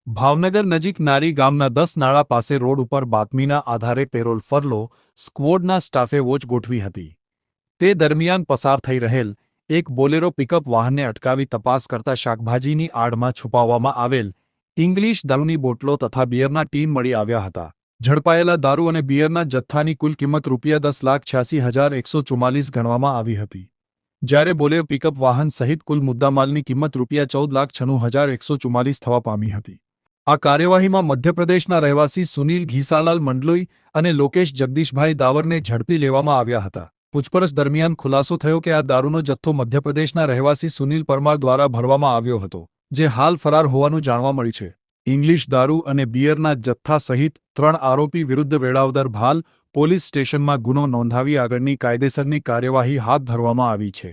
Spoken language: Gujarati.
ભાવનગર નજીક નારી ગામના 10 નાળા પાસે રોડ ઉપર બાતમીના આધારે પેરોલ ફરલો સ્ક્વોડના સ્ટાફે વોચ ગોઠવી હતી. તે દરમિયાન પસાર થઈ રહેલ એક બોલેરો પિકઅપ વાહનને અટકાવી તપાસ કરતા શાકભાજીની આડમાં છુપાવવામાં આવેલ ઇંગ્લિશ દારૂની બોટલો તથા બિયરના ટીન મળી આવ્યા હતા. ઝડપાયેલા દારૂ અને બિયરના જથ્થાની કુલ કિંમત ₹10,86,144 ગણવામાં આવી હતી. જ્યારે બોલેરો પિકઅપ વાહન સહિત કુલ મુદ્દામાલની કિંમત ₹14,96,144 થવા પામી હતી. આ કાર્યવાહીમાં મધ્યપ્રદેશના રહેવાસી સુનિલ ઘીસાલાલ મંડલોઈ અને લોકેશ જગદીશભાઈ દાવરને ઝડપી લેવામાં આવ્યા હતા. પૂછપરછ દરમિયાન ખુલાસો થયો કે આ દારૂનો જથ્થો મધ્યપ્રદેશના રહેવાસી સુનિલ પરમાર દ્વારા ભરવામાં આવ્યો હતો, જે હાલ ફરાર હોવાનું જાણવા મળ્યું છે. ઇંગ્લિશ દારૂ અને બિયરના જથ્થા સહિત 3 આરોપી વિરુદ્ધ વેળાવદર ભાલ પોલીસ સ્ટેશનમાં ગુનો નોંધાવી આગળની કાયદેસરની કાર્યવાહી હાથ ધરવામાં આવી છે.